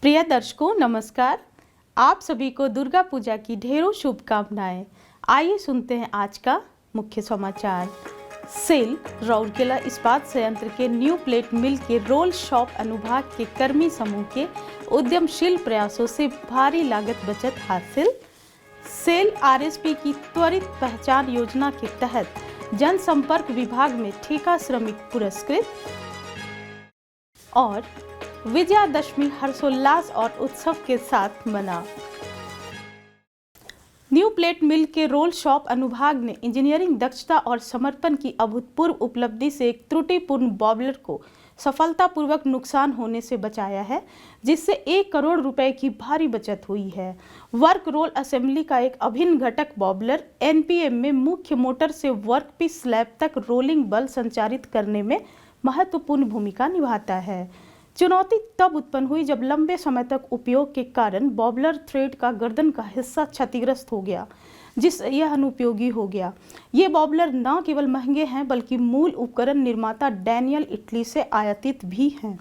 प्रिय दर्शकों नमस्कार। आप सभी को दुर्गा पूजा की ढेरों शुभकामनाएं। आइए सुनते हैं आज का मुख्य समाचार। सेल राउरकेला इस्पात संयंत्र के न्यू प्लेट मिल के रोल शॉप अनुभाग के कर्मी समूह के उद्यमशील प्रयासों से भारी लागत बचत हासिल। सेल आरएसपी की त्वरित पहचान योजना के तहत जनसंपर्क विभाग में ठेका श्रमिक पुरस्कृत। और विजयादशमी हर्षोल्लास और उत्सव के साथ मना। न्यू प्लेट मिल के रोल शॉप अनुभाग ने इंजीनियरिंग दक्षता और समर्पण की अभूतपूर्व उपलब्धि से एक त्रुटिपूर्ण बॉबलर को सफलतापूर्वक नुकसान होने से बचाया है, जिससे 1 करोड़ रुपए की भारी बचत हुई है। वर्क रोल असेंबली का एक अभिन्न घटक बॉबलर एनपीएम में मुख्य मोटर से वर्कपीस स्लैब तक रोलिंग बल संचारित करने में महत्वपूर्ण भूमिका निभाता है। चुनौती तब उत्पन्न हुई जब लंबे समय तक उपयोग के कारण बॉबलर थ्रेड का गर्दन का हिस्सा क्षतिग्रस्त हो गया, जिससे यह अनुपयोगी हो गया। ये बॉबलर न केवल महंगे हैं बल्कि मूल उपकरण निर्माता डैनियल इटली से आयातित भी हैं।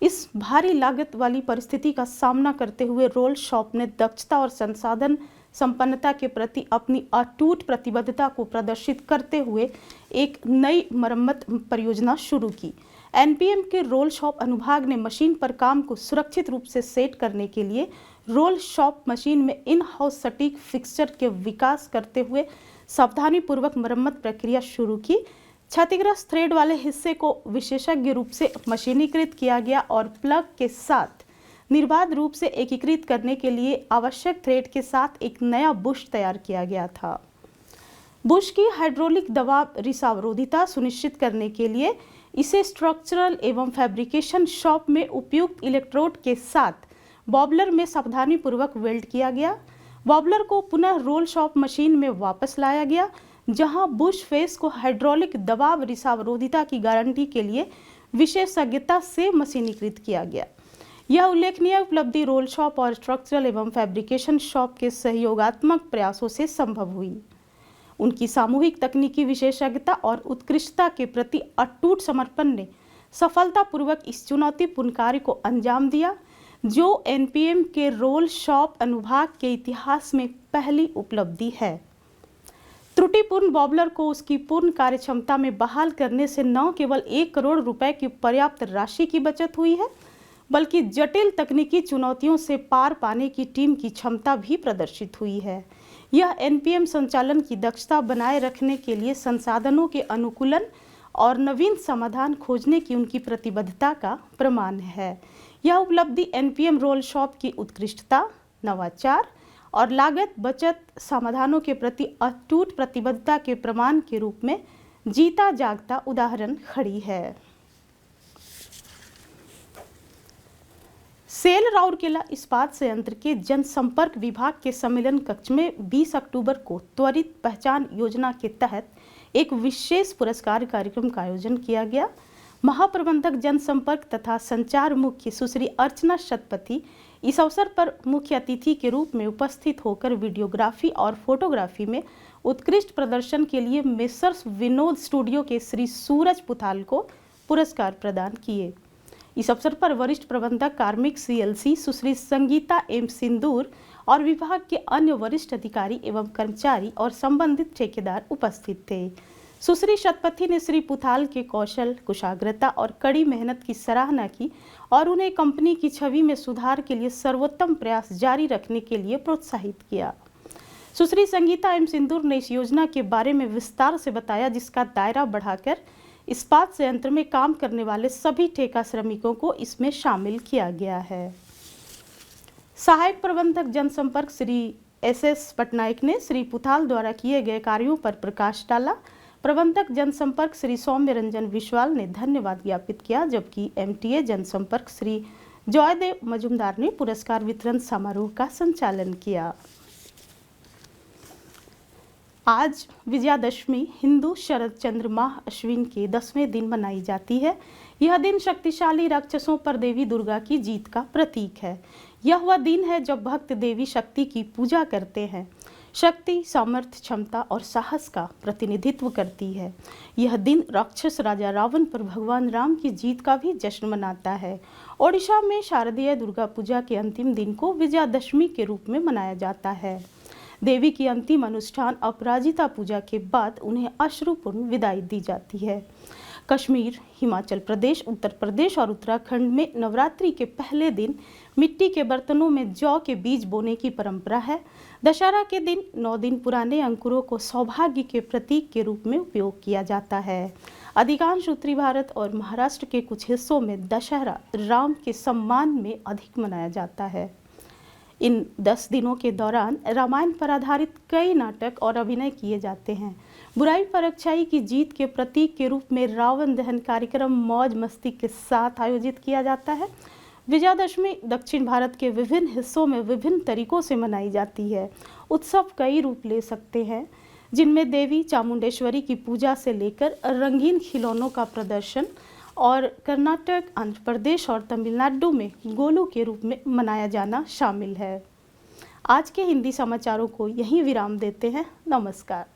इस भारी लागत वाली परिस्थिति का सामना करते हुए रोल शॉप ने दक्षता और संसाधन संपन्नता के प्रति अपनी अटूट प्रतिबद्धता को प्रदर्शित करते हुए एक नई मरम्मत परियोजना शुरू की। एनपीएम के रोल शॉप अनुभाग ने मशीन पर काम को सुरक्षित रूप से सेट करने के लिए रोल शॉप मशीन में इन हाउस सटीक फिक्सचर के विकास करते हुए सावधानीपूर्वक मरम्मत प्रक्रिया शुरू की। क्षतिग्रस्त थ्रेड वाले हिस्से को विशेषज्ञ रूप से मशीनीकृत किया गया और प्लग के साथ निर्बाध रूप से एकीकृत करने के लिए आवश्यक थ्रेड के साथ एक नया बुश तैयार किया गया था। बुश की हाइड्रोलिक दबाव रिसावरोधिता सुनिश्चित करने के लिए इसे स्ट्रक्चरल एवं फैब्रिकेशन शॉप में उपयुक्त इलेक्ट्रोड के साथ बॉबलर में सावधानीपूर्वक वेल्ड किया गया। बॉबलर को पुनः रोल शॉप मशीन में वापस लाया गया, जहां बुश फेस को हाइड्रोलिक दबाव रिसावरोधिता की गारंटी के लिए विशेषज्ञता से मशीनीकृत किया गया। यह उल्लेखनीय उपलब्धि रोल शॉप और स्ट्रक्चरल एवं फैब्रिकेशन शॉप के सहयोगात्मक प्रयासों से संभव हुई। उनकी सामूहिक तकनीकी विशेषज्ञता और उत्कृष्टता के प्रति अटूट समर्पण ने सफलतापूर्वक इस चुनौतीपूर्ण कार्य को अंजाम दिया, जो एनपीएम के रोल शॉप अनुभाग के इतिहास में पहली उपलब्धि है। त्रुटिपूर्ण बॉबलर को उसकी पूर्ण कार्यक्षमता में बहाल करने से न केवल 1 करोड़ रुपए की पर्याप्त राशि की बचत हुई है, बल्कि जटिल तकनीकी चुनौतियों से पार पाने की टीम की क्षमता भी प्रदर्शित हुई है। यह एनपीएम संचालन की दक्षता बनाए रखने के लिए संसाधनों के अनुकूलन और नवीन समाधान खोजने की उनकी प्रतिबद्धता का प्रमाण है। यह उपलब्धि एनपीएम रोल शॉप की उत्कृष्टता, नवाचार और लागत बचत समाधानों के प्रति अटूट प्रतिबद्धता के प्रमाण के रूप में जीता जागता उदाहरण खड़ी है। सेल राउरकेला इस्पात संयंत्र के जनसंपर्क विभाग के सम्मेलन कक्ष में 20 अक्टूबर को त्वरित पहचान योजना के तहत एक विशेष पुरस्कार कार्यक्रम का आयोजन किया गया। महाप्रबंधक जनसंपर्क तथा संचार मुख्य सुश्री अर्चना शतपथी इस अवसर पर मुख्य अतिथि के रूप में उपस्थित होकर वीडियोग्राफी और फोटोग्राफी में उत्कृष्ट प्रदर्शन के लिए मेसर्स विनोद स्टूडियो के श्री सूरज पुथाल को पुरस्कार प्रदान किए। इस अवसर पर वरिष्ठ प्रबंधक कार्मिक सीएलसी सुश्री संगीता एम सिंदूर और विभाग के अन्य वरिष्ठ अधिकारी एवं कर्मचारी और संबंधित ठेकेदार उपस्थित थे। सुश्री शतपथी ने श्री पुथाल के कौशल, कुशाग्रता और कड़ी मेहनत की सराहना की और उन्हें कंपनी की छवि में सुधार के लिए सर्वोत्तम प्रयास जारी रखने के लिए प्रोत्साहित किया। सुश्री संगीता एम सिंदूर ने इस योजना के बारे में विस्तार से बताया, जिसका दायरा बढ़ाकर इस्पात संयंत्र में काम करने वाले सभी ठेका श्रमिकों को इसमें शामिल किया गया है। सहायक प्रबंधक जनसंपर्क श्री एस पटनायक ने श्री पुथाल द्वारा किए गए कार्यों पर प्रकाश डाला। प्रबंधक जनसंपर्क श्री सौम्य रंजन विश्वाल ने धन्यवाद ज्ञापित किया, जबकि एमटीए जनसंपर्क श्री जयदेव मजुमदार ने पुरस्कार वितरण समारोह का संचालन किया। आज विजयादशमी हिंदू शरद चंद्र माह अश्विन के 10वें दिन मनाई जाती है। यह दिन शक्तिशाली राक्षसों पर देवी दुर्गा की जीत का प्रतीक है। यह वह दिन है जब भक्त देवी शक्ति की पूजा करते हैं। शक्ति, सामर्थ्य, क्षमता और साहस का प्रतिनिधित्व करती है। यह दिन राक्षस राजा रावण पर भगवान राम की जीत का भी जश्न मनाता है। ओडिशा में शारदीय दुर्गा पूजा के अंतिम दिन को विजयादशमी के रूप में मनाया जाता है। देवी की अंतिम अनुष्ठान अपराजिता पूजा के बाद उन्हें अश्रुपूर्ण विदाई दी जाती है। कश्मीर, हिमाचल प्रदेश, उत्तर प्रदेश और उत्तराखंड में नवरात्रि के पहले दिन मिट्टी के बर्तनों में जौ के बीज बोने की परंपरा है। दशहरा के दिन 9 दिन पुराने अंकुरों को सौभाग्य के प्रतीक के रूप में उपयोग किया जाता है। अधिकांश उत्तरी भारत और महाराष्ट्र के कुछ हिस्सों में दशहरा राम के सम्मान में अधिक मनाया जाता है। इन 10 दिनों के दौरान रामायण पर आधारित कई नाटक और अभिनय किए जाते हैं। बुराई पर अच्छाई की जीत के प्रतीक के रूप में रावण दहन कार्यक्रम मौज मस्ती के साथ आयोजित किया जाता है। विजयादशमी दक्षिण भारत के विभिन्न हिस्सों में विभिन्न तरीकों से मनाई जाती है। उत्सव कई रूप ले सकते हैं, जिनमें देवी चामुंडेश्वरी की पूजा से लेकर रंगीन खिलौनों का प्रदर्शन और कर्नाटक, आंध्र प्रदेश और तमिलनाडु में गोलू के रूप में मनाया जाना शामिल है। आज के हिंदी समाचारों को यहीं विराम देते हैं। नमस्कार।